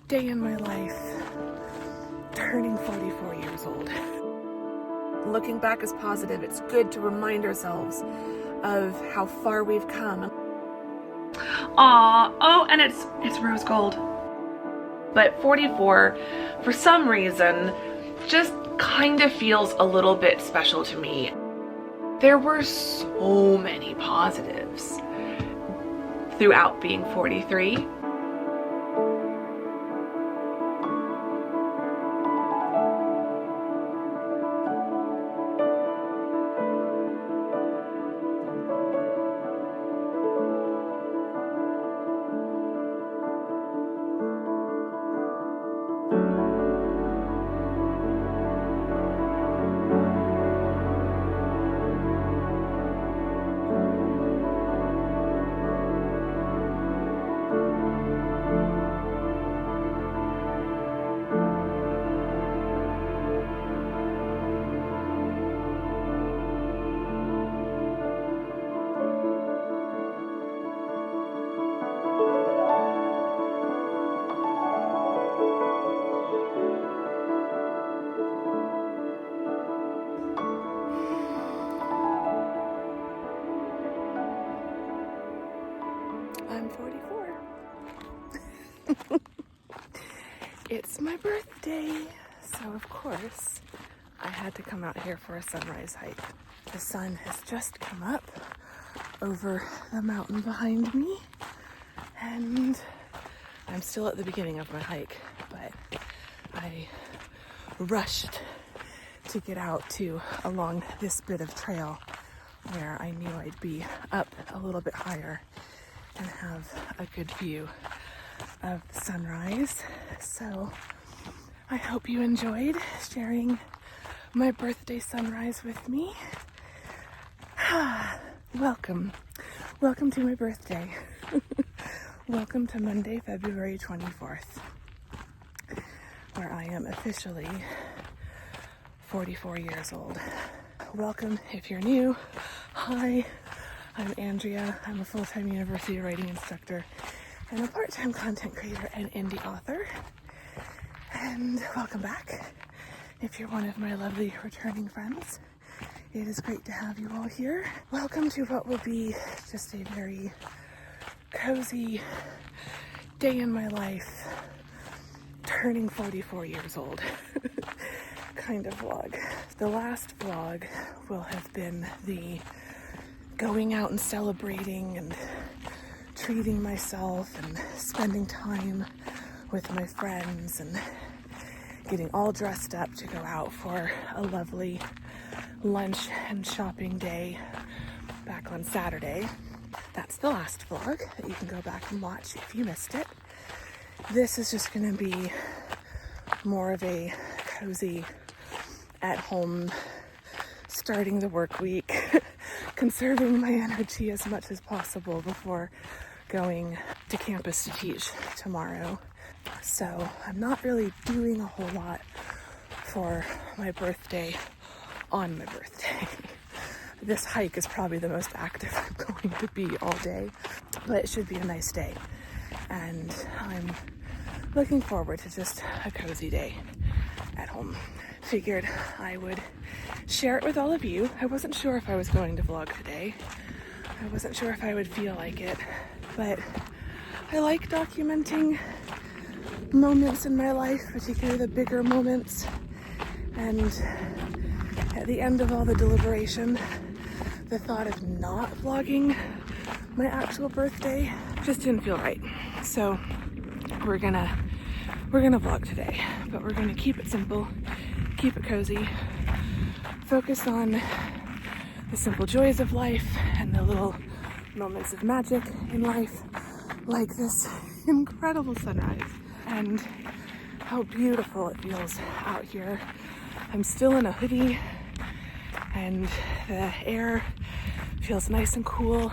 day in my life, turning 44 years old. Looking back is positive. It's good to remind ourselves of how far we've come. Oh, and it's rose gold. But 44, for some reason, just kind of feels a little bit special to me. There were so many positives throughout being 43. I'm 44. It's my birthday, so of course I had to come out here for a sunrise hike. The sun has just come up over the mountain behind me, and I'm still at the beginning of my hike, but I rushed to get out along this bit of trail where I knew I'd be up a little bit higher and have a good view of the sunrise. So I hope you enjoyed sharing my birthday sunrise with me. Welcome to my birthday. Welcome to Monday, February 24th, where I am officially 44 years old. Welcome if you're new. Hi, I'm Andrea. I'm a full-time university writing instructor and a part-time content creator and indie author. And welcome back if you're one of my lovely returning friends. It is great to have you all here. Welcome to what will be just a very cozy day in my life, turning 44 years old kind of vlog. The last vlog will have been the going out and celebrating and treating myself and spending time with my friends and getting all dressed up to go out for a lovely lunch and shopping day back on Saturday. That's the last vlog that you can go back and watch if you missed it. This is just going to be more of a cozy at home, starting the work week, conserving my energy as much as possible before going to campus to teach tomorrow. So I'm not really doing a whole lot for my birthday on my birthday. This hike is probably the most active I'm going to be all day, but it should be a nice day. And I'm looking forward to just a cozy day at home. Figured I would share it with all of you. I wasn't sure if I was going to vlog today. I wasn't sure if I would feel like it, but I like documenting moments in my life, particularly the bigger moments. And at the end of all the deliberation, the thought of not vlogging my actual birthday just didn't feel right. So we're gonna vlog today, but we're gonna keep it simple, keep it cozy, focus on the simple joys of life and the little moments of magic in life, like this incredible sunrise and how beautiful it feels out here. I'm still in a hoodie and the air feels nice and cool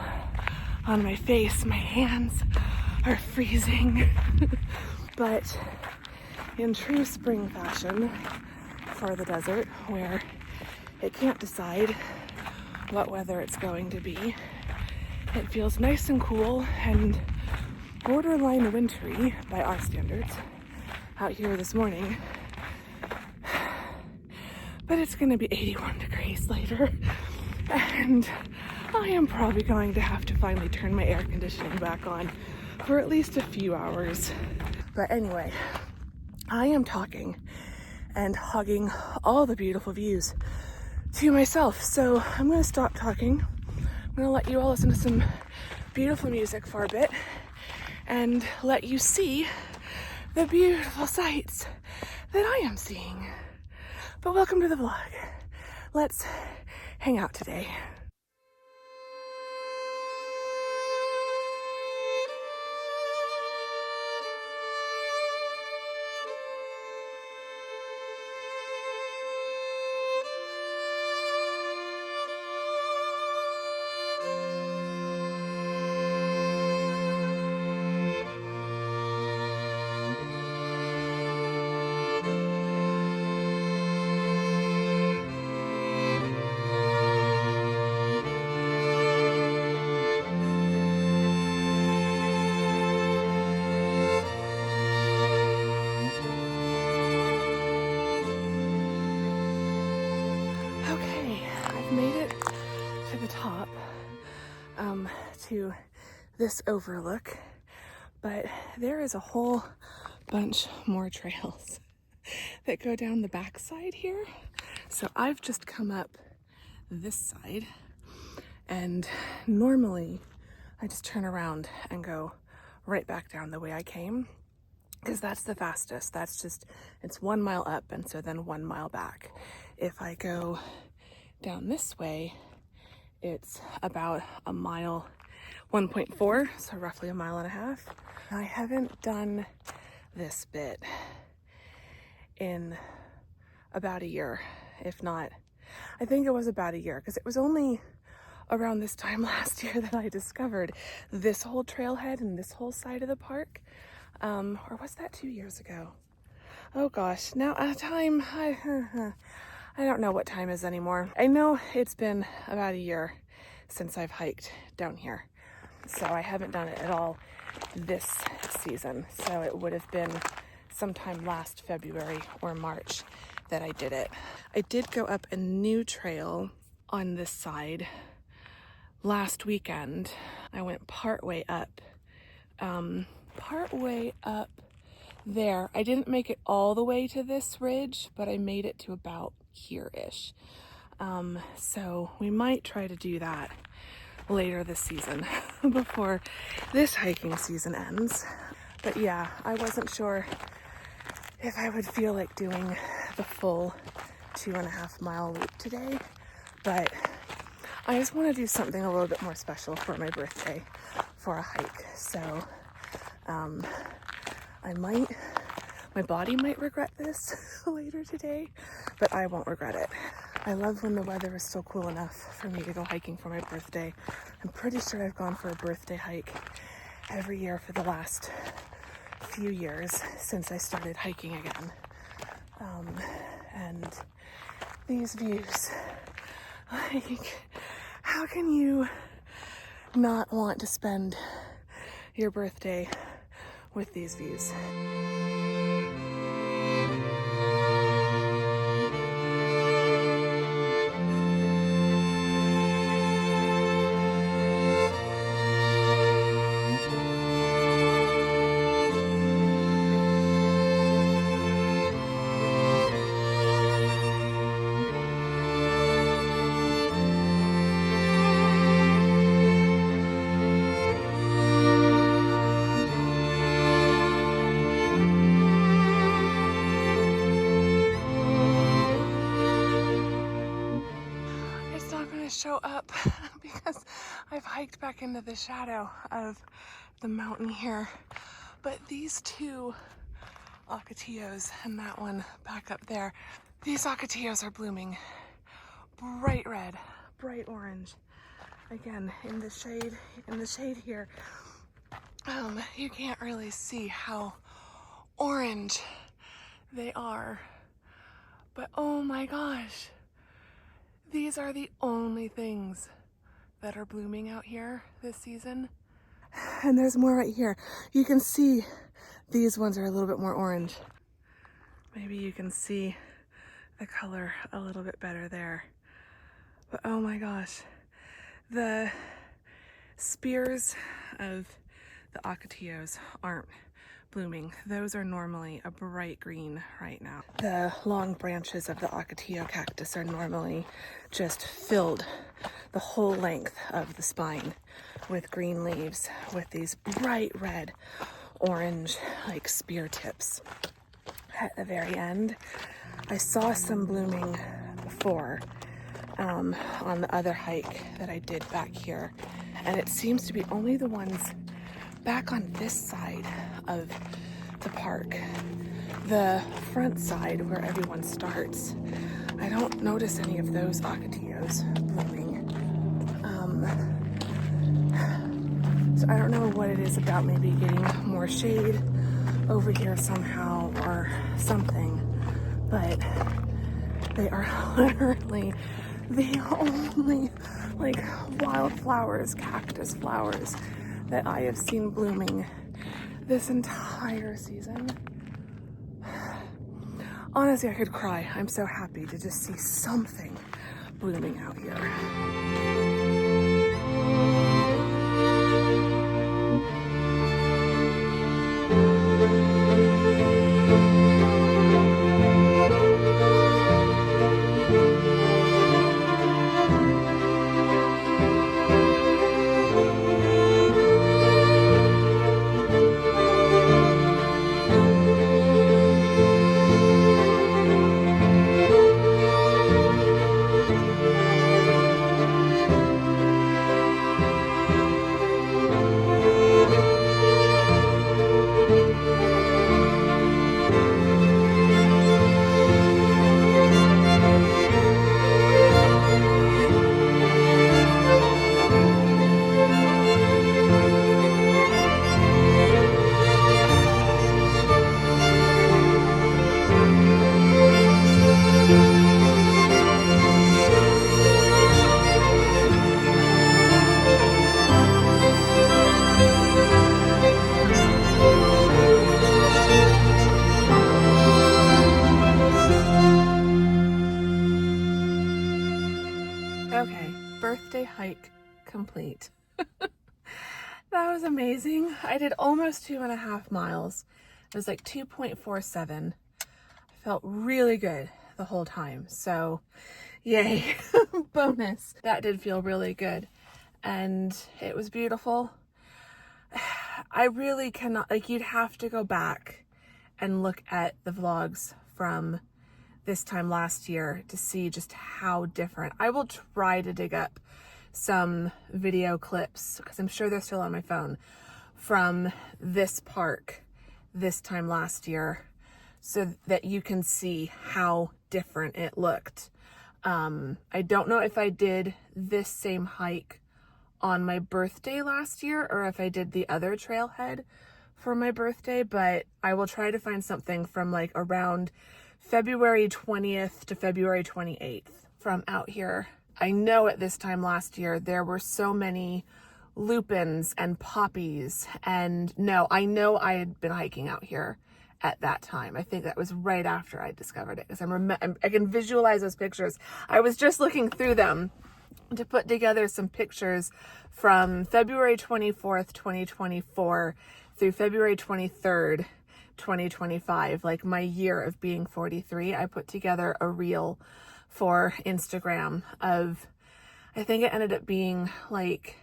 on my face. My hands are freezing, but in true spring fashion for the desert, where it can't decide what weather it's going to be, it feels nice and cool and borderline wintry by our standards. out here this morning. But it's gonna be 81 degrees later, and I am probably going to have to finally turn my air conditioning back on for at least a few hours. But anyway, I am talking and hogging all the beautiful views to myself. So I'm gonna stop talking. I'm gonna let you all listen to some beautiful music for a bit and let you see the beautiful sights that I am seeing. But welcome to the vlog. Let's hang out today. Okay, I've made it to the top, to this overlook, but there is a whole bunch more trails that go down the backside here. So I've just come up this side, and normally I just turn around and go right back down the way I came, because that's the fastest. That's just, it's 1 mile up and so then 1 mile back. If I go down this way, it's about a mile, 1.4, so roughly 1.5 miles. I haven't done this bit in about a year, if not, I think it was about a year, because it was only around this time last year that I discovered this whole trailhead and this whole side of the park. Or was that 2 years ago? Oh gosh, now time, I don't know what time is anymore. I know it's been about a year since I've hiked down here. So I haven't done it at all this season. So it would have been sometime last February or March that I did it. I did go up a new trail on this side last weekend. I went partway up there. I didn't make it all the way to this ridge, but I made it to about here-ish. So we might try to do that later this season before this hiking season ends. But yeah, I wasn't sure if I would feel like doing the full 2.5 mile loop today, but I just want to do something a little bit more special for my birthday for a hike. So my body might regret this later today, but I won't regret it. I love when the weather is still cool enough for me to go hiking for my birthday. I'm pretty sure I've gone for a birthday hike every year for the last few years since I started hiking again. And these views, like, how can you not want to spend your birthday with these views? Show up because I've hiked back into the shadow of the mountain here, but these two ocotillos and that one back up there, these ocotillos are blooming bright red, bright orange. Again, in the shade here, you can't really see how orange they are, but oh my gosh, these are the only things that are blooming out here this season. And there's more right here. You can see these ones are a little bit more orange. Maybe you can see the color a little bit better there. But oh my gosh, the spears of the ocotillos aren't blooming. Those are normally a bright green right now. The long branches of the ocotillo cactus are normally just filled the whole length of the spine with green leaves with these bright red, orange, like spear tips at the very end. I saw some blooming before on the other hike that I did back here, and it seems to be only the ones back on this side of the park, the front side where everyone starts. I don't notice any of those ocotillos blooming. So I don't know what it is about, maybe getting more shade over here somehow or something, but they are literally the only like wildflowers, cactus flowers that I have seen blooming this entire season. Honestly, I could cry. I'm so happy to just see something blooming out here. Okay, birthday hike complete. That was amazing. I did almost 2.5 miles. It was like 2.47. I felt really good the whole time. So yay, bonus. That did feel really good. And it was beautiful. I really cannot, like, you'd have to go back and look at the vlogs from this time last year to see just how different. I will try to dig up some video clips, because I'm sure they're still on my phone, from this park this time last year, so that you can see how different it looked. I don't know if I did this same hike on my birthday last year or if I did the other trailhead for my birthday, but I will try to find something from like around February 20th to February 28th from out here. I know at this time last year there were so many lupins and poppies, and no, I know I had been hiking out here at that time. I think that was right after I discovered it, because I can visualize those pictures. I was just looking through them to put together some pictures from February 24th, 2024 through February 23rd, 2025, like my year of being 43. I put together a reel for Instagram of, I think it ended up being like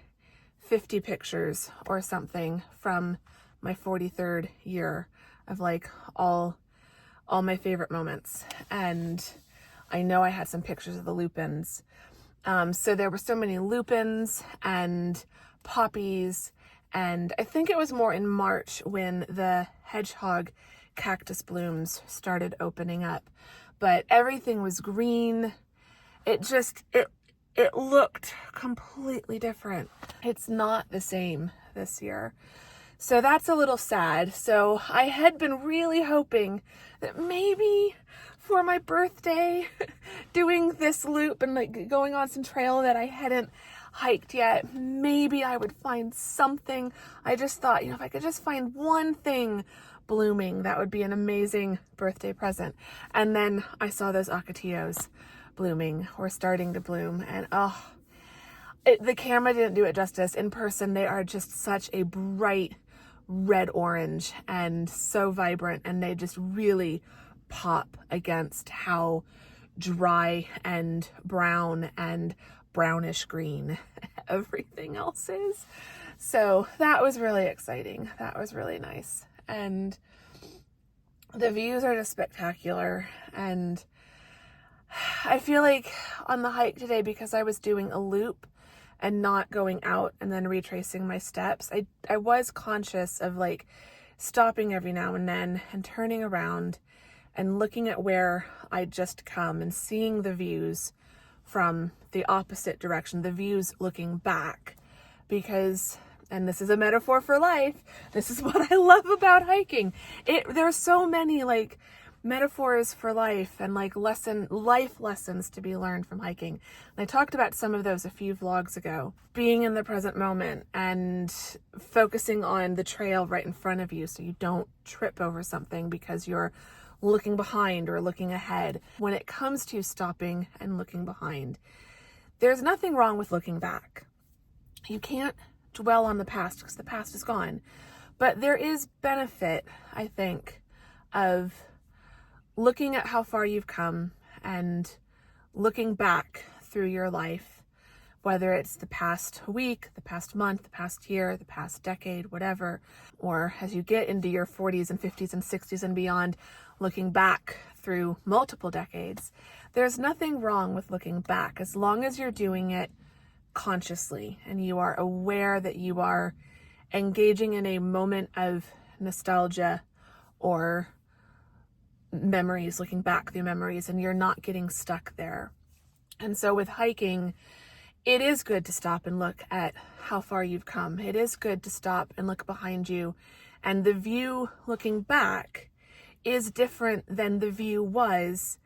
50 pictures or something from my 43rd year of like all my favorite moments. And I know I had some pictures of the lupins. So there were so many lupins and poppies, and I think it was more in March when the hedgehog cactus blooms started opening up, but everything was green. It looked completely different. It's not the same this year. So that's a little sad. So I had been really hoping that maybe for my birthday, doing this loop and like going on some trail that I hadn't hiked yet, maybe I would find something. I just thought, if I could just find one thing blooming. That would be an amazing birthday present. And then I saw those ocotillos blooming or starting to bloom, and the camera didn't do it justice. In person, they are just such a bright red orange and so vibrant, and they just really pop against how dry and brown and brownish green everything else is. So that was really exciting. That was really nice. And the views are just spectacular. And I feel like on the hike today, because I was doing a loop and not going out and then retracing my steps, I was conscious of like stopping every now and then and turning around and looking at where I'd just come and seeing the views from the opposite direction, the views looking back. Because, and this is a metaphor for life, this is what I love about hiking. There are so many like metaphors for life and like life lessons to be learned from hiking. And I talked about some of those a few vlogs ago. Being in the present moment and focusing on the trail right in front of you so you don't trip over something because you're looking behind or looking ahead. When it comes to stopping and looking behind, there's nothing wrong with looking back. You can't dwell on the past because the past is gone. But there is benefit, I think, of looking at how far you've come and looking back through your life, whether it's the past week, the past month, the past year, the past decade, whatever, or as you get into your 40s and 50s and 60s and beyond, looking back through multiple decades. There's nothing wrong with looking back as long as you're doing it consciously and you are aware that you are engaging in a moment of nostalgia or memories, looking back through memories, and you're not getting stuck there. And so with hiking, it is good to stop and look at how far you've come. It is good to stop and look behind you. And the view looking back is different than the view was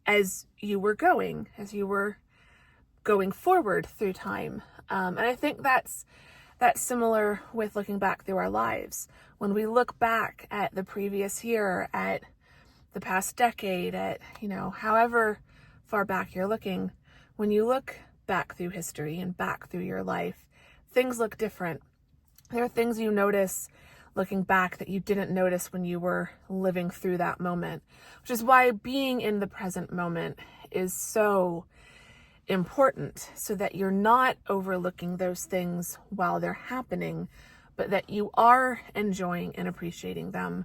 as you were going forward through time. And I think that's similar with looking back through our lives. When we look back at the previous year, at the past decade, at, however far back you're looking, when you look back through history and back through your life, things look different. There are things you notice looking back that you didn't notice when you were living through that moment, which is why being in the present moment is so important, so that you're not overlooking those things while they're happening, but that you are enjoying and appreciating them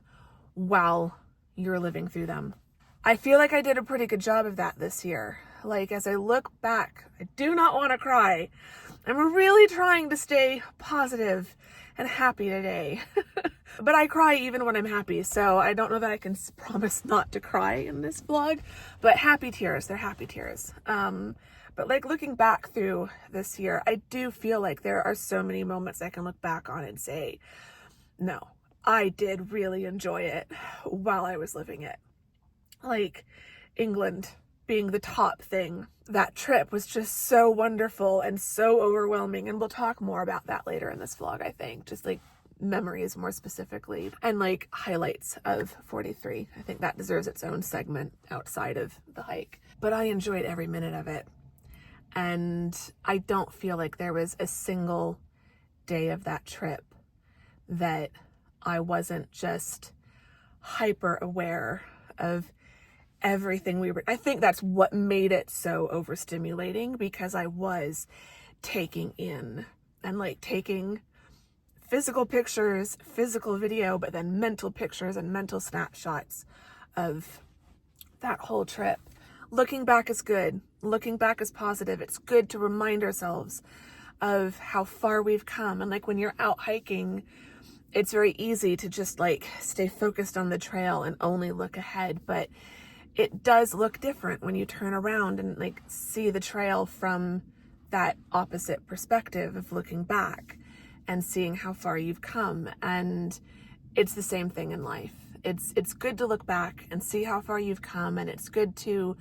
while you're living through them. I feel like I did a pretty good job of that this year. Like, as I look back, I do not want to cry. I'm really trying to stay positive and happy today. But I cry even when I'm happy, so I don't know that I can promise not to cry in this vlog, but happy tears, they're happy tears. But like looking back through this year, I do feel like there are so many moments I can look back on and say, no, I did really enjoy it while I was living it. Like England being the top thing. That trip was just so wonderful and so overwhelming. And we'll talk more about that later in this vlog, I think. Just like memories more specifically and like highlights of 43. I think that deserves its own segment outside of the hike. But I enjoyed every minute of it. And I don't feel like there was a single day of that trip that I wasn't just hyper aware of everything I think that's what made it so overstimulating, because I was taking in and like taking physical pictures, physical video, but then mental pictures and mental snapshots of that whole trip. Looking back is good. Looking back is positive. It's good to remind ourselves of how far we've come. And like when you're out hiking, it's very easy to just like stay focused on the trail and only look ahead. But it does look different when you turn around and like see the trail from that opposite perspective of looking back and seeing how far you've come. And it's the same thing in life. It's good to look back and see how far you've come, and it's good to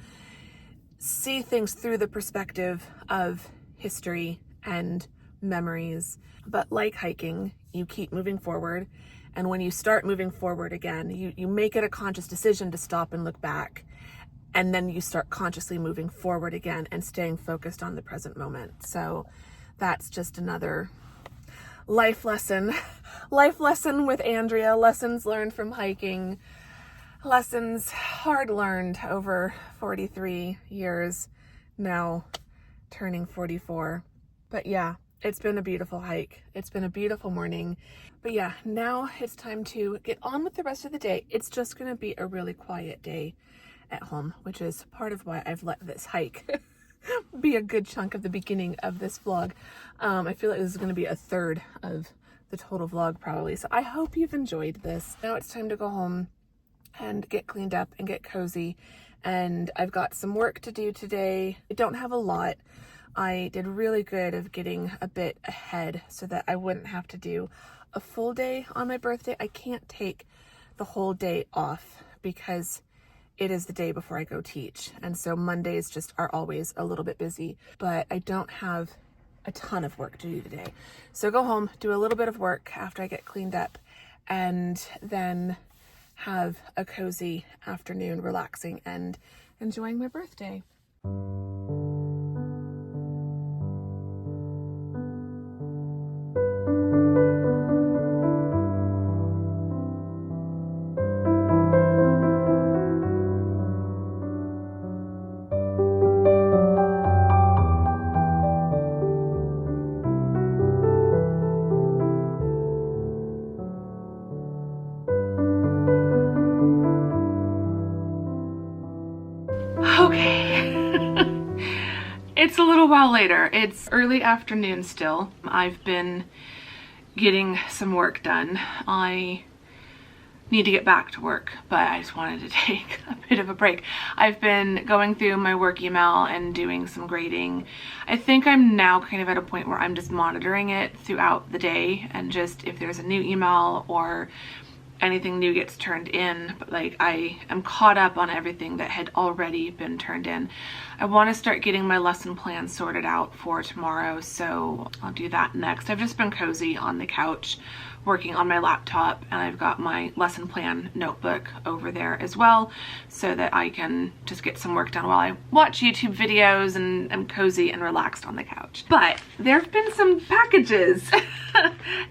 see things through the perspective of history and memories. But like hiking, you keep moving forward And when you start moving forward again, you make it a conscious decision to stop and look back. And then you start consciously moving forward again and staying focused on the present moment. So that's just another life lesson with Andrea, lessons learned from hiking, lessons hard learned over 43 years, now turning 44. But yeah, it's been a beautiful hike. It's been a beautiful morning. But yeah, now it's time to get on with the rest of the day. It's just going to be a really quiet day at home, which is part of why I've let this hike be a good chunk of the beginning of this vlog. I feel like this is going to be a third of the total vlog probably. So I hope you've enjoyed this. Now it's time to go home and get cleaned up and get cozy. And I've got some work to do today. I don't have a lot. I did really good of getting a bit ahead so that I wouldn't have to do a full day on my birthday. I can't take the whole day off because it is the day before I go teach. And so Mondays just are always a little bit busy, but I don't have a ton of work to do today. So go home, do a little bit of work after I get cleaned up, and then have a cozy afternoon relaxing and enjoying my birthday. Okay, it's a little while later. It's early afternoon still. I've been getting some work done. I need to get back to work, but I just wanted to take a bit of a break. I've been going through my work email and doing some grading. I think I'm now kind of at a point where I'm just monitoring it throughout the day, and just if there's a new email or anything new gets turned in, but like I am caught up on everything that had already been turned in. I want to start getting my lesson plan sorted out for tomorrow, so I'll do that next. I've just been cozy on the couch working on my laptop, and I've got my lesson plan notebook over there as well so that I can just get some work done while I watch YouTube videos and am cozy and relaxed on the couch. But there have been some packages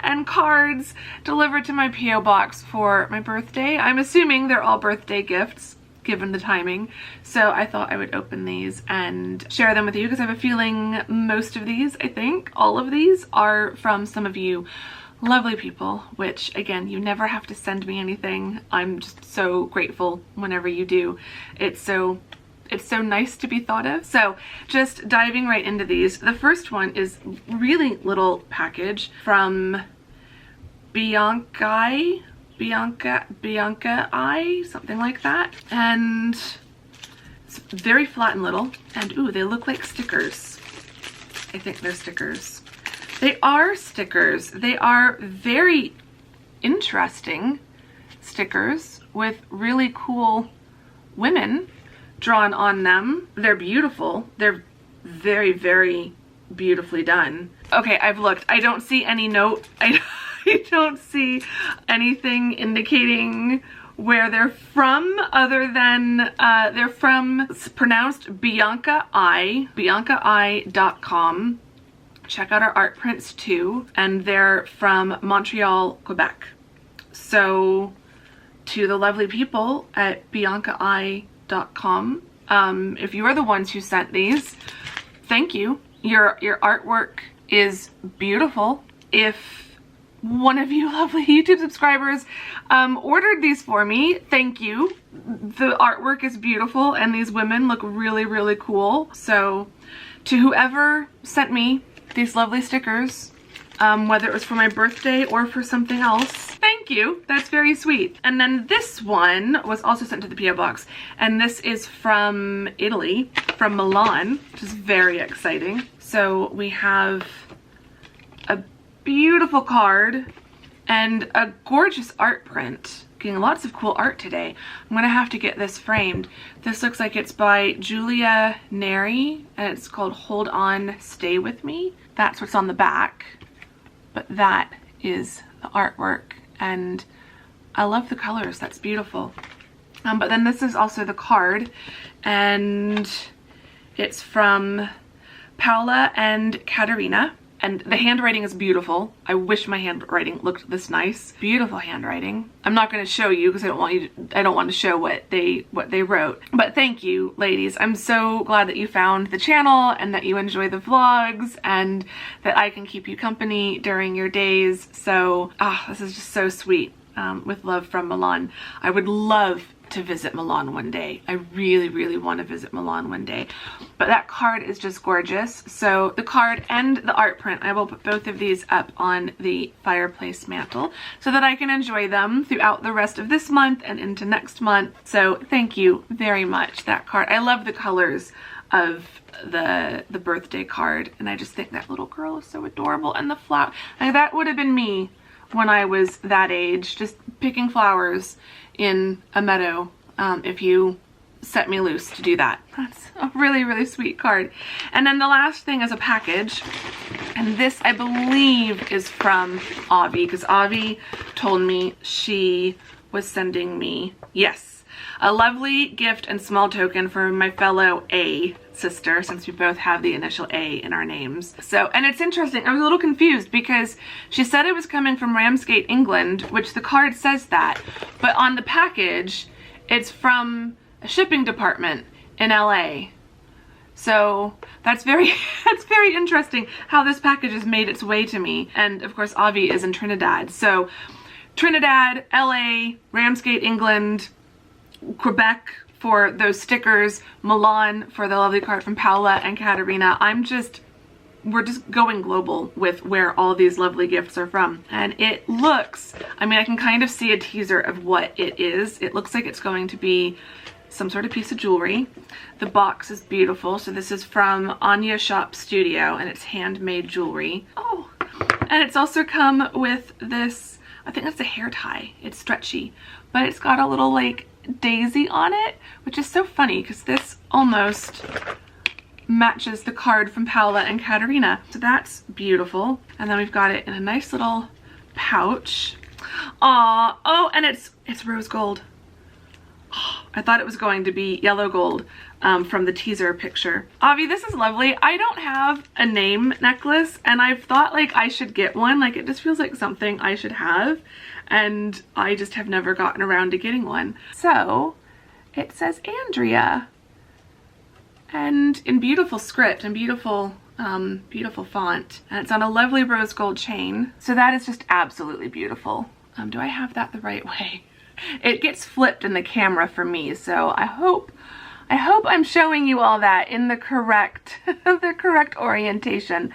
and cards delivered to my PO box for my birthday. I'm assuming they're all birthday gifts given the timing, so I thought I would open these and share them with you because I have a feeling most of these, I think all of these, are from some of you lovely people, which again, you never have to send me anything. I'm just so grateful whenever you do. It's so nice to be thought of. So just diving right into these. The first one is really little package from Bianca, something like that. And it's very flat and little. And ooh, they look like stickers. I think they're stickers. They are stickers. They are very interesting stickers with really cool women drawn on them. They're beautiful. They're very, very beautifully done. Okay, I've looked. I don't see any note. I don't see anything indicating where they're from other than they're from, it's pronounced biancai.com. Check out our art prints too, and they're from Montreal, Quebec. So to the lovely people at biancai.com, if you are the ones who sent these, thank you. Your artwork is beautiful. If one of you lovely YouTube subscribers ordered these for me, thank you. The artwork is beautiful and these women look really, really cool. So to whoever sent me these lovely stickers, whether it was for my birthday or for something else, thank you. That's very sweet. And then this one was also sent to the PO box, and this is from Italy, from Milan, which is very exciting. So we have a beautiful card and a gorgeous art print. Getting lots of cool art today. I'm gonna have to get this framed. This looks like it's by Julia Neri, and it's called Hold On, Stay With Me. That's what's on the back, but that is the artwork, and I love the colors. That's beautiful. But then this is also the card, and it's from Paula and Katerina, and the handwriting is beautiful. I wish my handwriting looked this nice. Beautiful handwriting. I'm not going to show you because I don't want to show what they wrote. But thank you, ladies. I'm so glad that you found the channel and that you enjoy the vlogs and that I can keep you company during your days. So, this is just so sweet. With love from Milan. I would love to visit Milan one day. I really, really want to visit Milan one day. But that card is just gorgeous. So the card and the art print, I will put both of these up on the fireplace mantle so that I can enjoy them throughout the rest of this month and into next month. So thank you very much, that card. I love the colors of the birthday card, and I just think that little girl is so adorable. And the flower, like, that would have been me when I was that age, just picking flowers in a meadow, if you set me loose to do that. That's a really, really sweet card. And then the last thing is a package, and this I believe is from Avi, because Avi told me she was sending me, yes, a lovely gift and small token for my fellow A sister, since we both have the initial A in our names. So, and it's interesting, I was a little confused because she said it was coming from Ramsgate, England, which the card says that, but on the package, it's from a shipping department in LA. So that's very, that's very interesting how this package has made its way to me. And of course, Avi is in Trinidad. So Trinidad, LA, Ramsgate, England, Quebec for those stickers, Milan for the lovely card from Paula and Katerina. We're just going global with where all these lovely gifts are from. And it looks, I mean, I can kind of see a teaser of what it is. It looks like it's going to be some sort of piece of jewelry. The box is beautiful. So this is from Anya Shop Studio, and it's handmade jewelry. Oh, and it's also come with this, I think that's a hair tie. It's stretchy, but it's got a little like daisy on it, which is so funny because this almost matches the card from Paula and Katerina. So that's beautiful. And then we've got it in a nice little pouch. Aw, oh, and it's rose gold. Oh, I thought it was going to be yellow gold from the teaser picture. Avi, this is lovely. I don't have a name necklace, and I've thought like I should get one. Like, it just feels like something I should have, and I just have never gotten around to getting one. So it says Andrea, and in beautiful script and beautiful beautiful font, and it's on a lovely rose gold chain. So that is just absolutely beautiful. Do I have that the right way? It gets flipped in the camera for me, so I hope I'm showing you all that in the correct the correct orientation.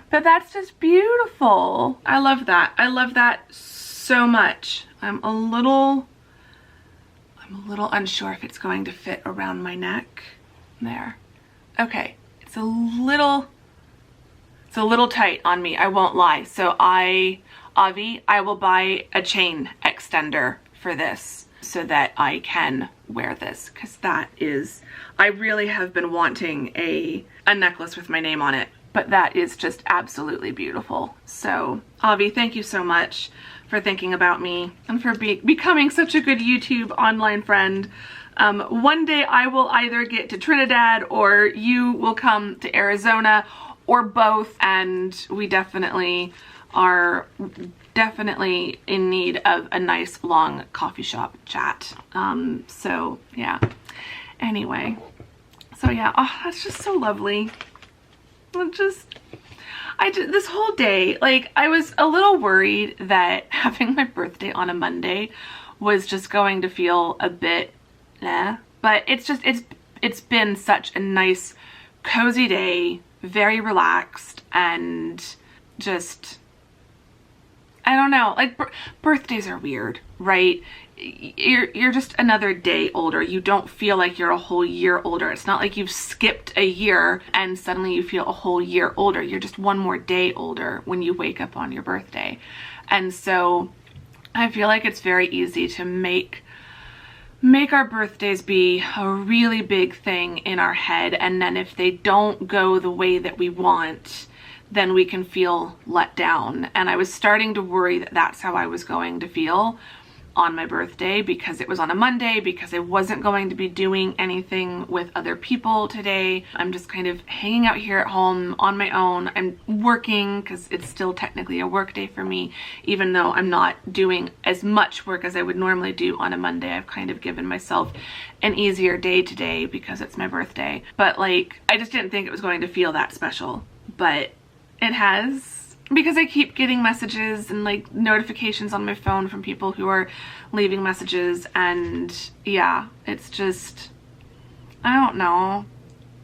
But that's just beautiful. I love that. I love that so much. I'm a little unsure if it's going to fit around my neck. There. Okay. It's a little tight on me, I won't lie. So Avi, I will buy a chain extender for this so that I can wear this, because that is, I really have been wanting a necklace with my name on it, but that is just absolutely beautiful. So Avi, thank you so much for thinking about me and for becoming such a good YouTube online friend. One day I will either get to Trinidad or you will come to Arizona, or both, and we definitely are in need of a nice long coffee shop chat. So yeah, anyway, so yeah, oh, that's just so lovely. This whole day, like, I was a little worried that having my birthday on a Monday was just going to feel a bit but it's been such a nice cozy day, very relaxed, and just, I don't know, like, birthdays are weird, right? You're just another day older. You don't feel like you're a whole year older. It's not like you've skipped a year and suddenly you feel a whole year older. You're just one more day older when you wake up on your birthday. And so I feel like it's very easy to make our birthdays be a really big thing in our head, and then if they don't go the way that we want, then we can feel let down. And I was starting to worry that that's how I was going to feel on my birthday, because it was on a Monday, because I wasn't going to be doing anything with other people today. I'm just kind of hanging out here at home on my own. I'm working because it's still technically a work day for me, even though I'm not doing as much work as I would normally do on a Monday. I've kind of given myself an easier day today because it's my birthday. But like, I just didn't think it was going to feel that special, but it has, because I keep getting messages and like notifications on my phone from people who are leaving messages, and yeah, it's just, I don't know,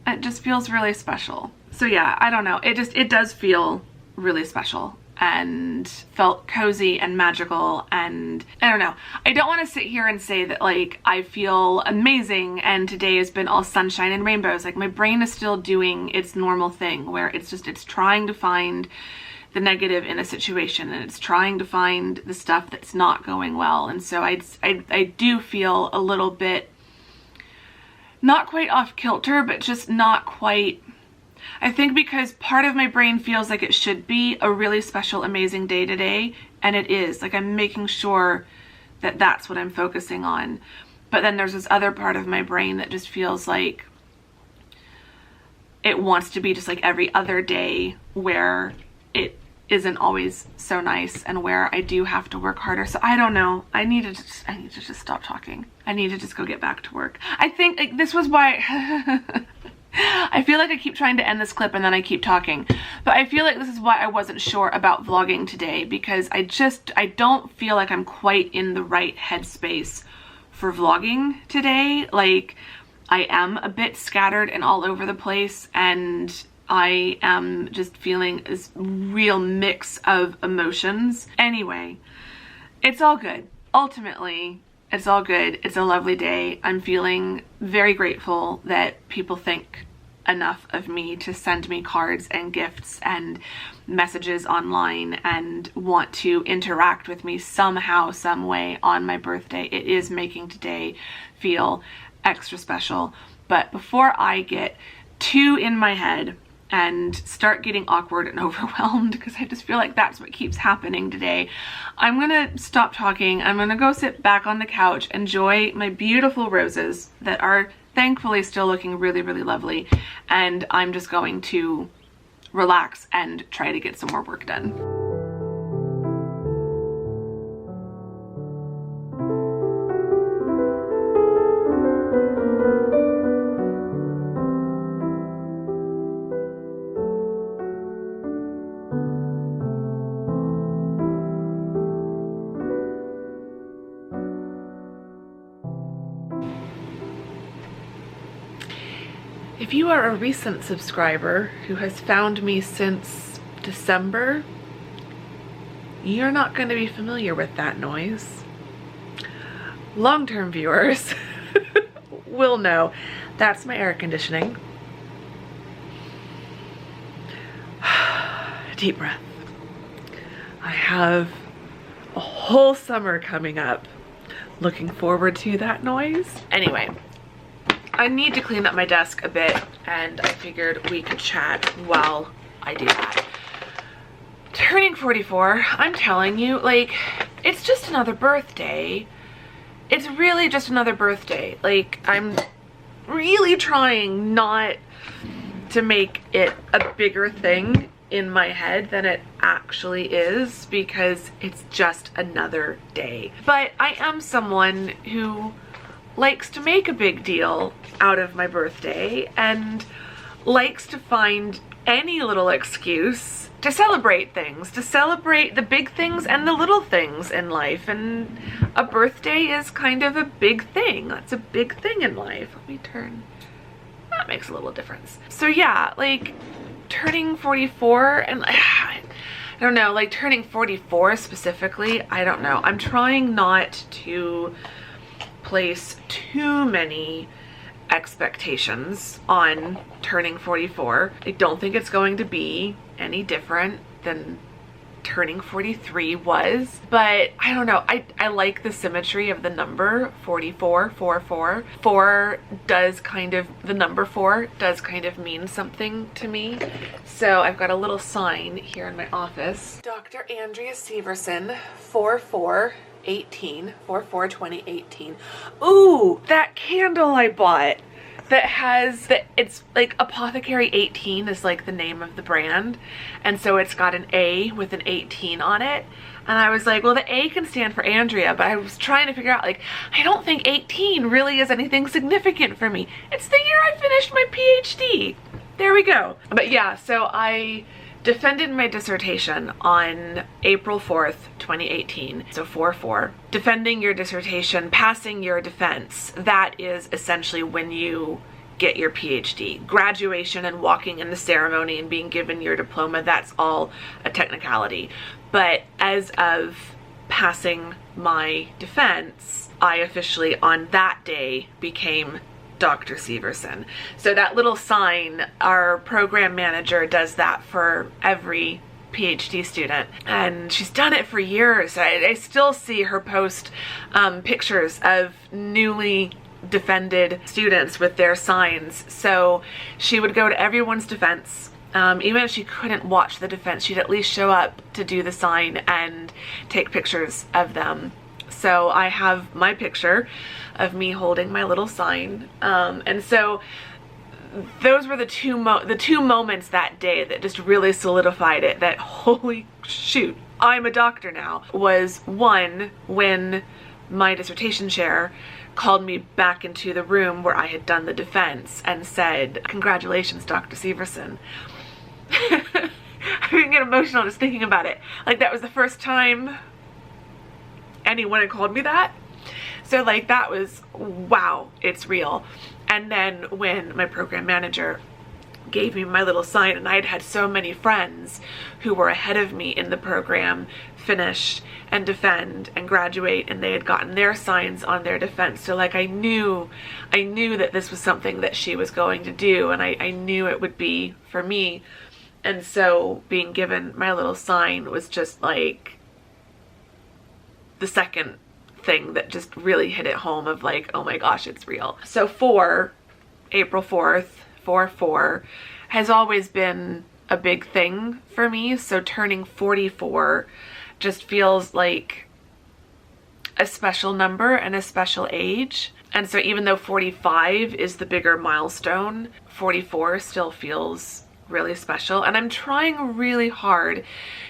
it just feels really special. So yeah, I don't know, it does feel really special and felt cozy and magical, and I don't know, I don't want to sit here and say that like I feel amazing and today has been all sunshine and rainbows. Like, my brain is still doing its normal thing where it's trying to find the negative in a situation, and it's trying to find the stuff that's not going well. And so I do feel a little bit, not quite off kilter, but just not quite, I think because part of my brain feels like it should be a really special, amazing day today, and it is. Like, I'm making sure that that's what I'm focusing on. But then there's this other part of my brain that just feels like it wants to be just like every other day, where it isn't always so nice and where I do have to work harder. So I don't know. I need to just stop talking. I need to just go get back to work. I think like, this was why I feel like I keep trying to end this clip and then I keep talking. But I feel like this is why I wasn't sure about vlogging today, because I don't feel like I'm quite in the right headspace for vlogging today. Like, I am a bit scattered and all over the place, and I am just feeling this real mix of emotions. Anyway, it's all good. Ultimately, it's all good. It's a lovely day. I'm feeling very grateful that people think enough of me to send me cards and gifts and messages online and want to interact with me somehow, some way on my birthday. It is making today feel extra special. But before I get too in my head and start getting awkward and overwhelmed, because I just feel like that's what keeps happening today, I'm gonna stop talking. I'm gonna go sit back on the couch, enjoy my beautiful roses that are thankfully still looking really, really lovely, and I'm just going to relax and try to get some more work done. If you are a recent subscriber who has found me since December, you're not going to be familiar with that noise. Long-term viewers will know that's my air conditioning. Deep breath. I have a whole summer coming up. Looking forward to that noise. Anyway, I need to clean up my desk a bit, and I figured we could chat while I do that. Turning 44, I'm telling you, like, it's just another birthday. It's really just another birthday. Like, I'm really trying not to make it a bigger thing in my head than it actually is, because it's just another day. But I am someone who likes to make a big deal out of my birthday and likes to find any little excuse to celebrate things, to celebrate the big things and the little things in life. And a birthday is kind of a big thing. That's a big thing in life. Let me turn. That makes a little difference. So yeah, like turning 44 and I don't know, like turning 44 specifically, I don't know. I'm trying not to place too many expectations on turning 44. I don't think it's going to be any different than turning 43 was, but I don't know. I like the symmetry of the number 44, 4. 4 does kind of, the number 4 does kind of mean something to me. So I've got a little sign here in my office. Dr. Andrea Severson, 44/18, 4/4/2018. Ooh, that candle I bought that has that, it's like Apothecary 18 is like the name of the brand, and so it's got an A with an 18 on it, and I was like, well, the A can stand for Andrea, but I was trying to figure out, like, I don't think 18 really is anything significant for me. It's the year I finished my PhD. There we go. But yeah, so I defended my dissertation on April 4th, 2018. So 4/4. Defending your dissertation, passing your defense, that is essentially when you get your PhD. Graduation and walking in the ceremony and being given your diploma, that's all a technicality. But as of passing my defense, I officially on that day became Dr. Severson. So that little sign, our program manager does that for every PhD student, and she's done it for years. I still see her post pictures of newly defended students with their signs. So she would go to everyone's defense. Even if she couldn't watch the defense, she'd at least show up to do the sign and take pictures of them. So I have my picture of me holding my little sign, and so those were the two moments that day that just really solidified it, that holy shoot, I'm a doctor now. Was one, when my dissertation chair called me back into the room where I had done the defense and said, congratulations, Dr. Severson. I can get emotional just thinking about it. Like, that was the first time anyone had called me that. So like, that was, wow, it's real. And then when my program manager gave me my little sign, and I'd had so many friends who were ahead of me in the program finish and defend and graduate, and they had gotten their signs on their defense. So like, I knew that this was something that she was going to do, and I knew it would be for me. And so being given my little sign was just like the second thing that just really hit it home of like, oh my gosh, it's real. So April 4th, 4/4 has always been a big thing for me. So turning 44 just feels like a special number and a special age. And so even though 45 is the bigger milestone, 44 still feels really special. And I'm trying really hard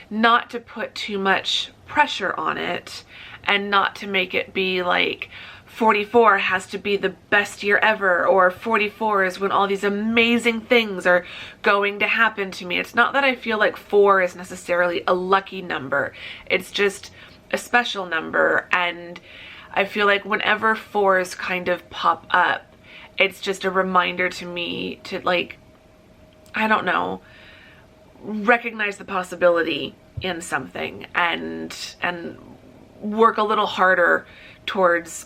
not to put too much pressure on it, and not to make it be like 44 has to be the best year ever, or 44 is when all these amazing things are going to happen to me. It's not that I feel like 4 is necessarily a lucky number. It's just a special number, and I feel like whenever 4s kind of pop up, it's just a reminder to me to, like, I don't know, recognize the possibility in something and work a little harder towards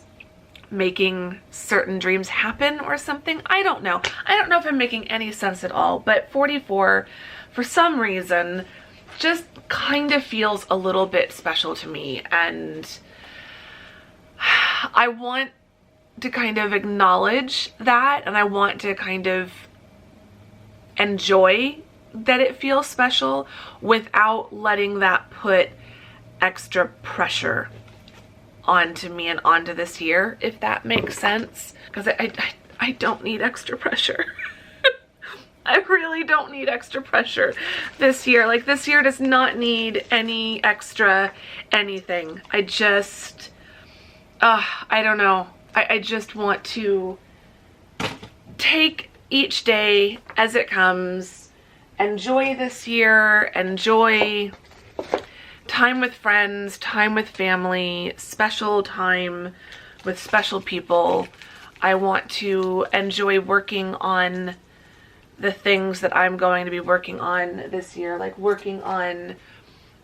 making certain dreams happen or something. I don't know. I don't know if I'm making any sense at all, but 44, for some reason, just kind of feels a little bit special to me, and I want to kind of acknowledge that, and I want to kind of enjoy that it feels special without letting that put extra pressure onto me and onto this year, if that makes sense. Because I don't need extra pressure. I really don't need extra pressure this year. Like, this year does not need any extra anything. I just, I don't know. I just want to take each day as it comes, enjoy this year, enjoy time with friends, time with family, special time with special people. I want to enjoy working on the things that I'm going to be working on this year, like working on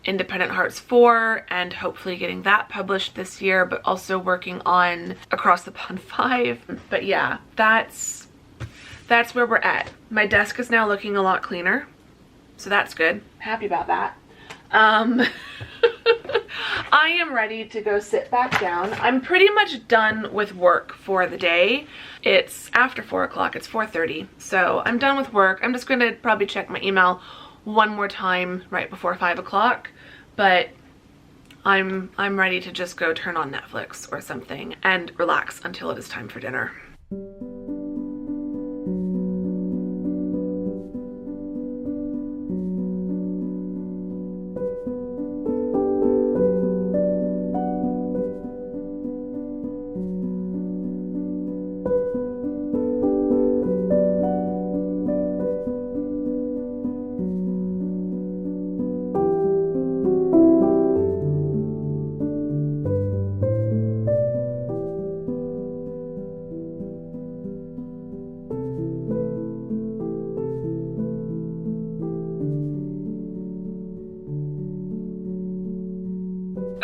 Independent Hearts 4 and hopefully getting that published this year, but also working on Across the Pond 5. But yeah, that's where we're at. My desk is now looking a lot cleaner, so that's good. Happy about that. I am ready to go sit back down. I'm pretty much done with work for the day. It's after 4 o'clock, it's 4:30. So I'm done with work. I'm just gonna probably check my email one more time right before 5 o'clock, but I'm ready to just go turn on Netflix or something and relax until it is time for dinner.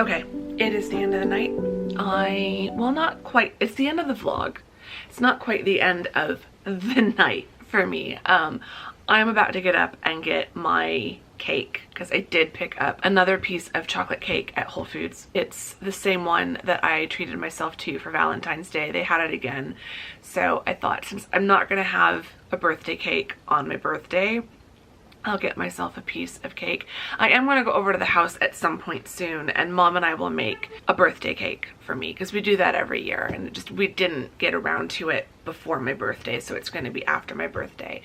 Okay, it is the end of the night. Well, not quite, it's the end of the vlog. It's not quite the end of the night for me. I'm about to get up and get my cake because I did pick up another piece of chocolate cake at Whole Foods. It's the same one that I treated myself to for Valentine's Day. They had it again. So I thought, since I'm not gonna have a birthday cake on my birthday, I'll get myself a piece of cake. I am going to go over to the house at some point soon, and Mom and I will make a birthday cake for me because we do that every year, and we didn't get around to it before my birthday, so it's going to be after my birthday.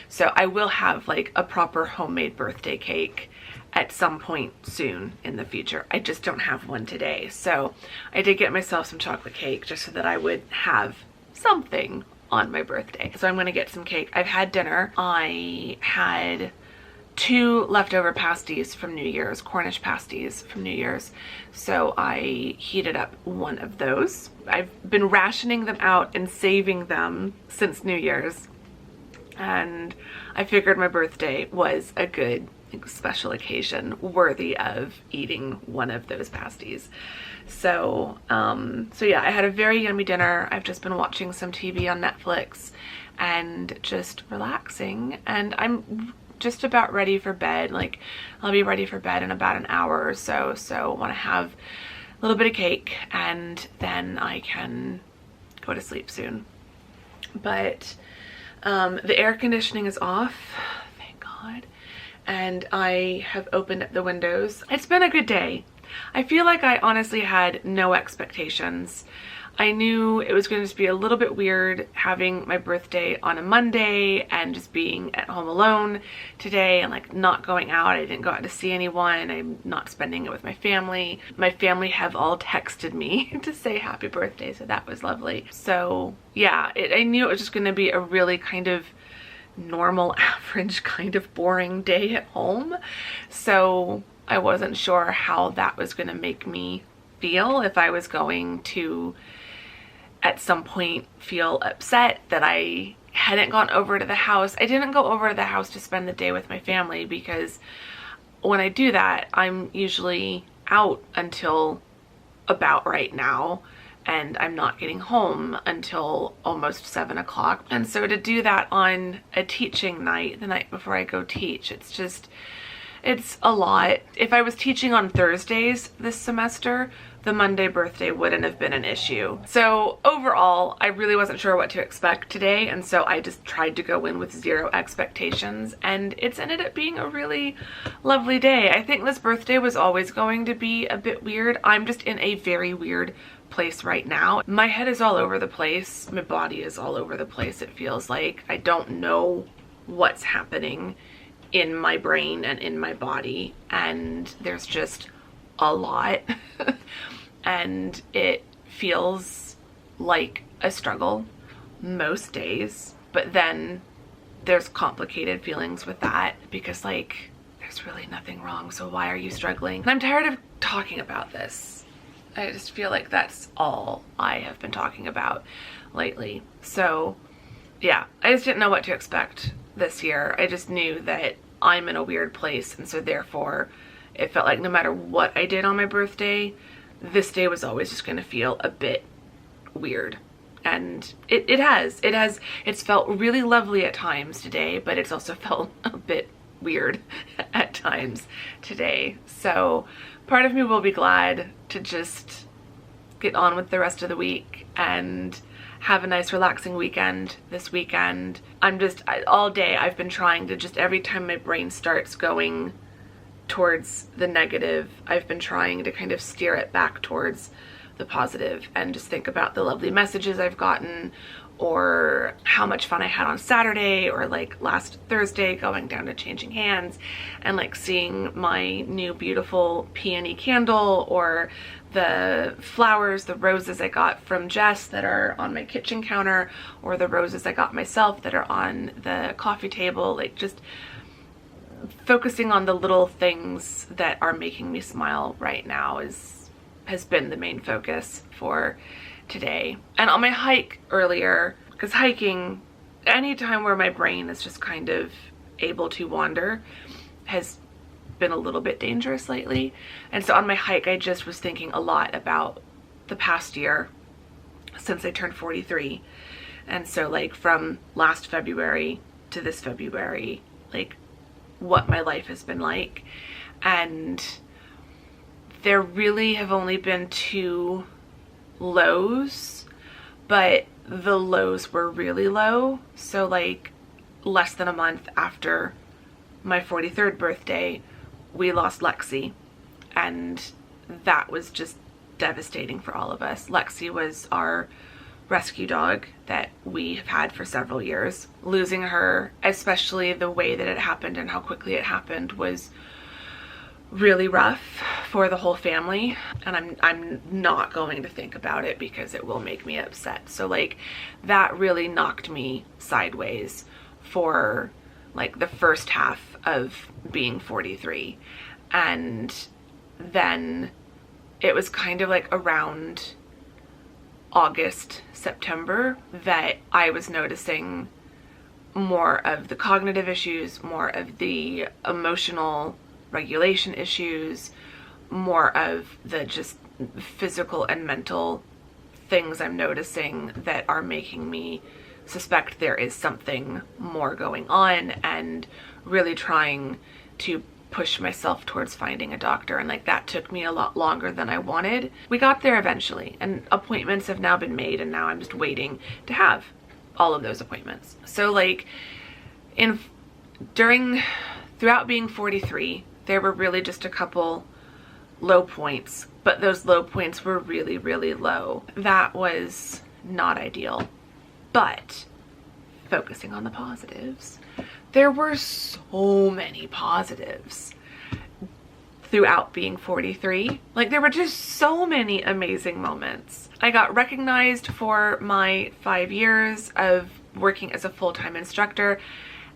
So I will have like a proper homemade birthday cake at some point soon in the future. I just don't have one today. So I did get myself some chocolate cake just so that I would have something on my birthday. So I'm going to get some cake. I've had dinner. I had 2 leftover pasties from New Year's, Cornish pasties from New Year's. So I heated up one of those. I've been rationing them out and saving them since New Year's. And I figured my birthday was a good special occasion worthy of eating one of those pasties. So, so yeah, I had a very yummy dinner. I've just been watching some TV on Netflix and just relaxing, and I'm just about ready for bed. Like, I'll be ready for bed in about an hour or so. So I want to have a little bit of cake and then I can go to sleep soon. But the air conditioning is off, thank God, and I have opened up the windows. It's been a good day. I feel like I honestly had no expectations. I knew it was going to be a little bit weird having my birthday on a Monday and just being at home alone today and like not going out. I didn't go out to see anyone. I'm not spending it with my family. My family have all texted me to say happy birthday, so that was lovely. So yeah, I knew it was just going to be a really kind of normal, average, kind of boring day at home. So I wasn't sure how that was going to make me feel, if I was going to at some point feel upset that I hadn't gone over to the house. I didn't go over to the house to spend the day with my family because when I do that, I'm usually out until about right now, and I'm not getting home until almost 7 o'clock. And so to do that on a teaching night, the night before I go teach, it's a lot. If I was teaching on Thursdays this semester, the Monday birthday wouldn't have been an issue. So overall, I really wasn't sure what to expect today, and so I just tried to go in with 0 expectations, and it's ended up being a really lovely day. I think this birthday was always going to be a bit weird. I'm just in a very weird place right now. My head is all over the place. My body is all over the place, it feels like. I don't know what's happening in my brain and in my body, and there's just a lot. And it feels like a struggle most days, but then there's complicated feelings with that because like there's really nothing wrong, so why are you struggling? And I'm tired of talking about this. I just feel like that's all I have been talking about lately. So yeah, I just didn't know what to expect this year. I just knew that I'm in a weird place, and so therefore it felt like no matter what I did on my birthday, this day was always just going to feel a bit weird. And it's felt really lovely at times today, but it's also felt a bit weird at times today. So part of me will be glad to just get on with the rest of the week and have a nice relaxing weekend this weekend. All day I've been trying to just, every time my brain starts going towards the negative, I've been trying to kind of steer it back towards the positive and just think about the lovely messages I've gotten, or how much fun I had on Saturday, or like last Thursday going down to Changing Hands and like seeing my new beautiful peony candle, or the flowers, the roses I got from Jess that are on my kitchen counter, or the roses I got myself that are on the coffee table. Like just focusing on the little things that are making me smile right now has been the main focus for today. And on my hike earlier, because hiking, anytime where my brain is just kind of able to wander, has been a little bit dangerous lately. And so on my hike, I just was thinking a lot about the past year since I turned 43. And so like from last February to this February, like what my life has been like. And there really have only been 2 lows, but the lows were really low. So like less than a month after my 43rd birthday, we lost Lexi, and that was just devastating for all of us. Lexi was our rescue dog that we have had for several years. Losing her, especially the way that it happened and how quickly it happened, was really rough for the whole family, and I'm not going to think about it because it will make me upset. So like that really knocked me sideways for like the first half of being 43. And then it was kind of like around August, September that I was noticing more of the cognitive issues, more of the emotional regulation issues, more of the just physical and mental things I'm noticing that are making me suspect there is something more going on, and really trying to push myself towards finding a doctor. And like that took me a lot longer than I wanted. We got there eventually, and appointments have now been made, and now I'm just waiting to have all of those appointments. So like throughout being 43, there were really just a couple low points, but those low points were really, really low. That was not ideal. But focusing on the positives, there were so many positives throughout being 43. Like there were just so many amazing moments. I got recognized for my 5 years of working as a full-time instructor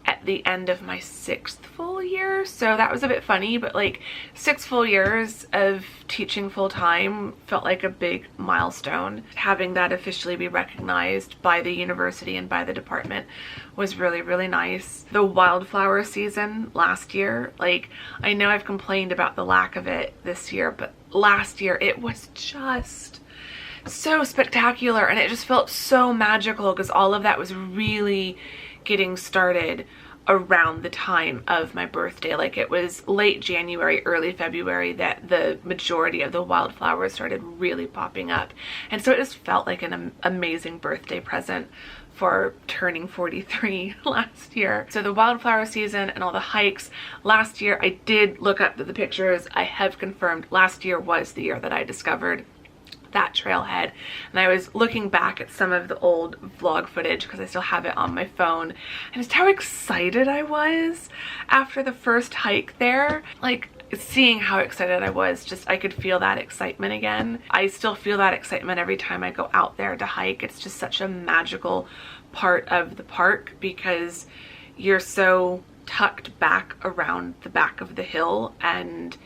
at the end of my 6th full year. So that was a bit funny, but like 6 full years of teaching full-time felt like a big milestone. Having that officially be recognized by the university and by the department was really, really nice. The wildflower season last year, like I know I've complained about the lack of it this year, but last year it was just so spectacular, and it just felt so magical because all of that was really getting started around the time of my birthday. Like it was late January, early February that the majority of the wildflowers started really popping up. And so it just felt like an amazing birthday present for turning 43 last year. So the wildflower season and all the hikes last year, I did look up the pictures. I have confirmed last year was the year that I discovered that trailhead, and I was looking back at some of the old vlog footage because I still have it on my phone, and just how excited I was after the first hike there. Like seeing how excited I was, just I could feel that excitement again. I still feel that excitement every time I go out there to hike. It's just such a magical part of the park because you're so tucked back around the back of the hill, and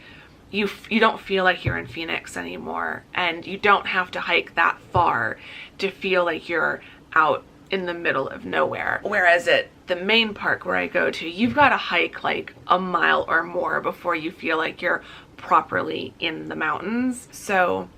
you don't feel like you're in Phoenix anymore, and you don't have to hike that far to feel like you're out in the middle of nowhere. Whereas at the main park where I go to, you've got to hike like a mile or more before you feel like you're properly in the mountains. So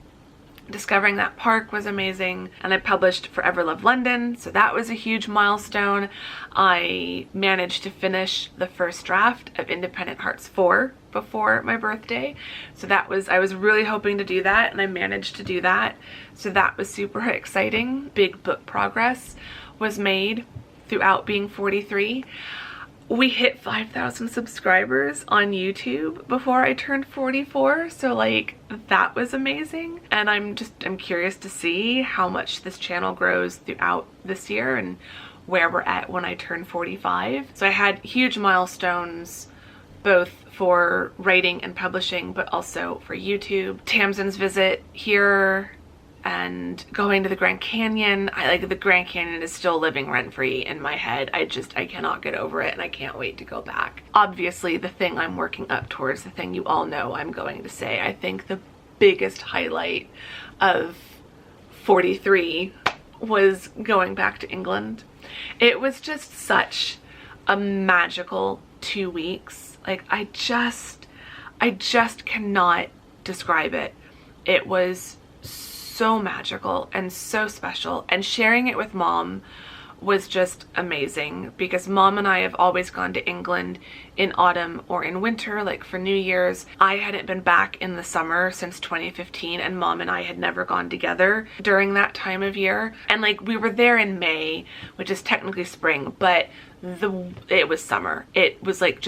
discovering that park was amazing. And I published Forever Love London, so that was a huge milestone. I managed to finish the first draft of Independent Hearts 4 before my birthday, so that was, I was really hoping to do that, and I managed to do that, so that was super exciting. Big book progress was made throughout being 43. We hit 5,000 subscribers on YouTube before I turned 44, so like that was amazing. And I'm curious to see how much this channel grows throughout this year and where we're at when I turn 45. So I had huge milestones both for writing and publishing, but also for YouTube. Tamsin's visit here and going to the Grand Canyon. The Grand Canyon is still living rent-free in my head. I cannot get over it, and I can't wait to go back. Obviously, the thing I'm working up towards, the thing you all know I'm going to say, I think the biggest highlight of 43 was going back to England. It was just such a magical 2 weeks. Like, I just cannot describe it. It was so magical and so special, and sharing it with Mom was just amazing, because Mom and I have always gone to England in autumn or in winter, like for New Year's. I hadn't been back in the summer since 2015, and Mom and I had never gone together during that time of year. And like, we were there in May, which is technically spring, but it was summer. It was like,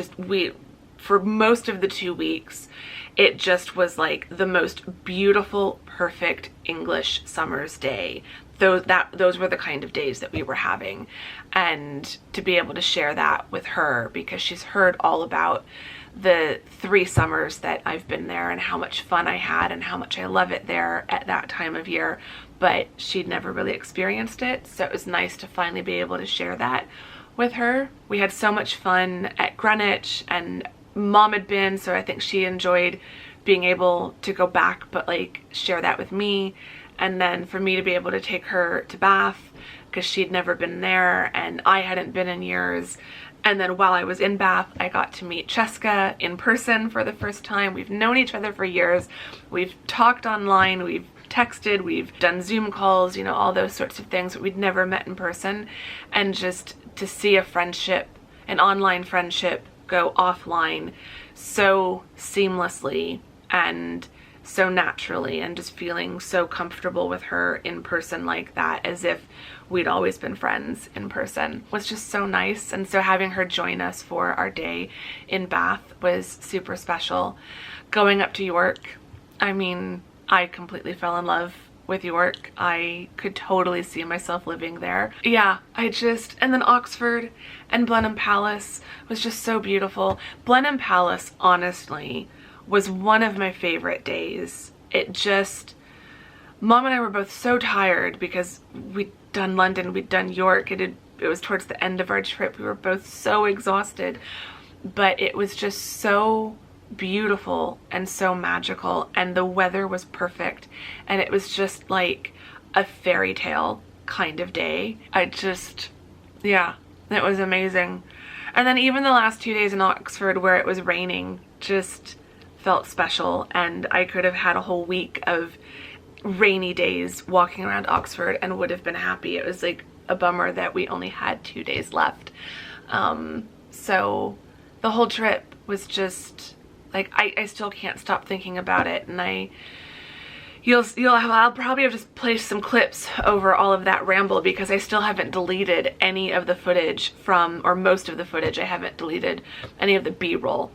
for most of the 2 weeks, it just was like the most beautiful, perfect English summer's day. Those were the kind of days that we were having. And to be able to share that with her, because she's heard all about the 3 summers that I've been there and how much fun I had and how much I love it there at that time of year, but she'd never really experienced it. So it was nice to finally be able to share that with her. We had so much fun at Greenwich, and Mom had been, so I think she enjoyed being able to go back, but like share that with me. And then for me to be able to take her to Bath, because she'd never been there and I hadn't been in years. And then while I was in Bath, I got to meet Cheska in person for the first time. We've known each other for years. We've talked online, we've texted, we've done Zoom calls, you know, all those sorts of things, but we'd never met in person. And just to see a friendship, an online friendship, go offline so seamlessly and so naturally, and just feeling so comfortable with her in person like that, as if we'd always been friends in person, was just so nice. And so having her join us for our day in Bath was super special. Going up to York, I mean, I completely fell in love with York. I could totally see myself living there. Yeah, and then Oxford and Blenheim Palace was just so beautiful. Blenheim Palace, honestly, was one of my favorite days. Mom and I were both so tired because we'd done London, we'd done York. It was towards the end of our trip. We were both so exhausted, but it was just so beautiful and so magical, and the weather was perfect, and it was just like a fairy tale kind of day. Yeah, it was amazing. And then even the last 2 days in Oxford where it was raining just felt special, and I could have had a whole week of rainy days walking around Oxford and would have been happy. It was like a bummer that we only had 2 days left. So the whole trip was just like, I still can't stop thinking about it, and I'll probably have just placed some clips over all of that ramble, because I still haven't deleted any of the footage or most of the footage. I haven't deleted any of the B-roll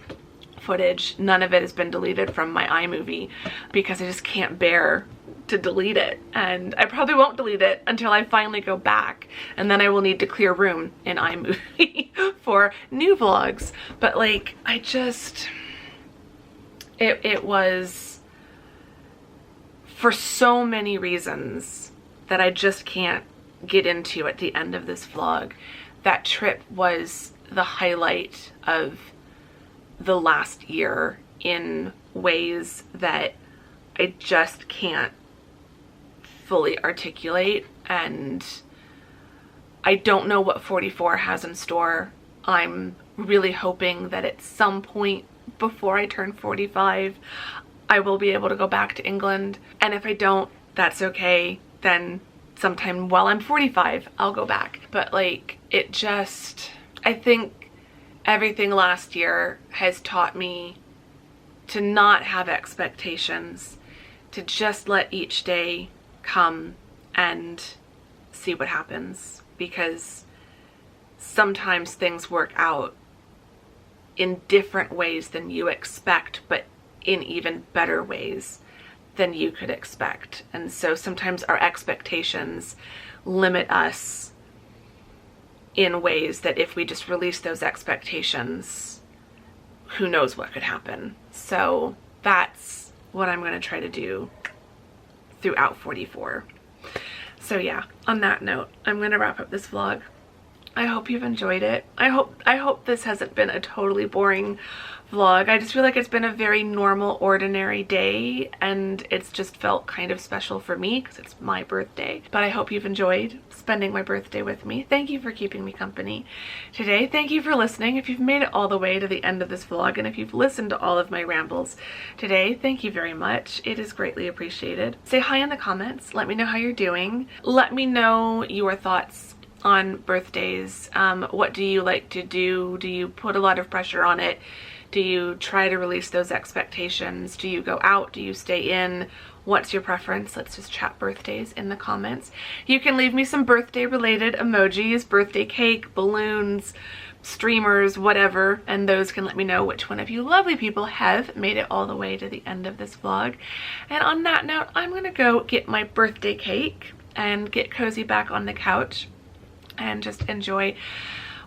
footage. None of it has been deleted from my iMovie, because I just can't bear to delete it, and I probably won't delete it until I finally go back, and then I will need to clear room in iMovie for new vlogs. But like, it was, for so many reasons that I just can't get into at the end of this vlog, that trip was the highlight of the last year in ways that I just can't fully articulate. And I don't know what 44 has in store. I'm really hoping that at some point before I turn 45, I will be able to go back to England. And if I don't, that's okay. Then sometime while I'm 45, I'll go back. But like, it just, I think everything last year has taught me to not have expectations, to just let each day come and see what happens, because sometimes things work out in different ways than you expect, but in even better ways than you could expect. And so sometimes our expectations limit us in ways that if we just release those expectations, who knows what could happen. So that's what I'm going to try to do throughout 44. So yeah, on that note, I'm going to wrap up this vlog. I hope you've enjoyed it. I hope this hasn't been a totally boring vlog. I just feel like it's been a very normal, ordinary day, and it's just felt kind of special for me because it's my birthday. But I hope you've enjoyed spending my birthday with me. Thank you for keeping me company today. Thank you for listening. If you've made it all the way to the end of this vlog, and if you've listened to all of my rambles today, thank you very much. It is greatly appreciated. Say hi in the comments. Let me know how you're doing. Let me know your thoughts on birthdays. What do you like to do? Do you put a lot of pressure on it? Do you try to release those expectations? Do you go out? Do you stay in? What's your preference? Let's just chat birthdays in the comments. You can leave me some birthday related emojis, birthday cake, balloons, streamers, whatever, and those can let me know which one of you lovely people have made it all the way to the end of this vlog. And on that note, I'm gonna go get my birthday cake and get cozy back on the couch and just enjoy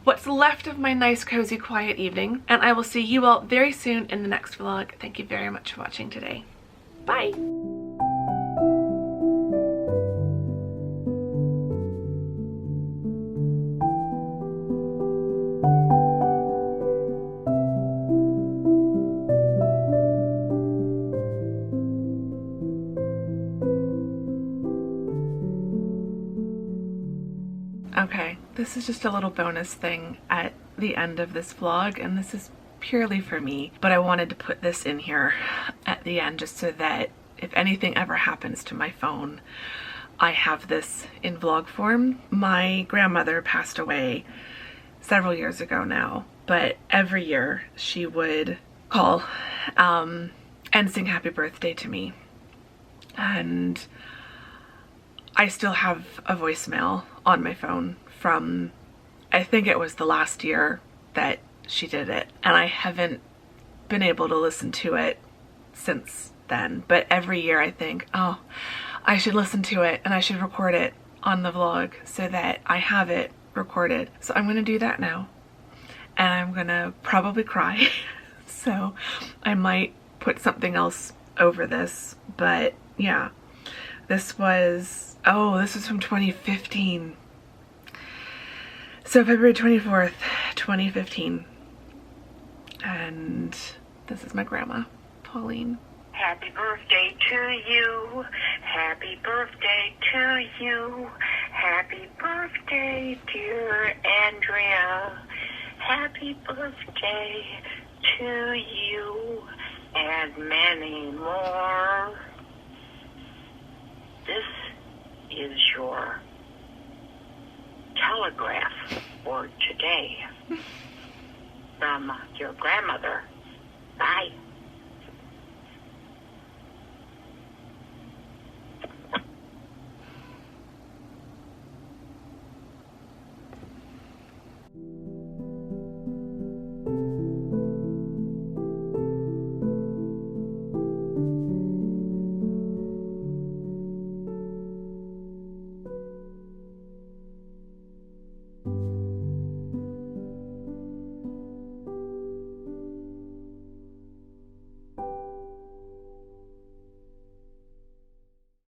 what's left of my nice, cozy, quiet evening. And I will see you all very soon in the next vlog. Thank you very much for watching today. Bye. Okay, this is just a little bonus thing at the end of this vlog, and this is purely for me, but I wanted to put this in here at the end just so that if anything ever happens to my phone, I have this in vlog form. My grandmother passed away several years ago now, but every year she would call and sing happy birthday to me, and I still have a voicemail on my phone from, I think it was the last year that she did it, and I haven't been able to listen to it since then. But every year I think, oh, I should listen to it and I should record it on the vlog so that I have it recorded. So I'm gonna do that now, and I'm gonna probably cry. So I might put something else over this, but yeah, this was, oh, this was from 2015. So February 24th, 2015. And this is my grandma, Pauline. Happy birthday to you. Happy birthday to you. Happy birthday, dear Andrea. Happy birthday to you and many more. This is your telegraph for today from your grandmother. Bye.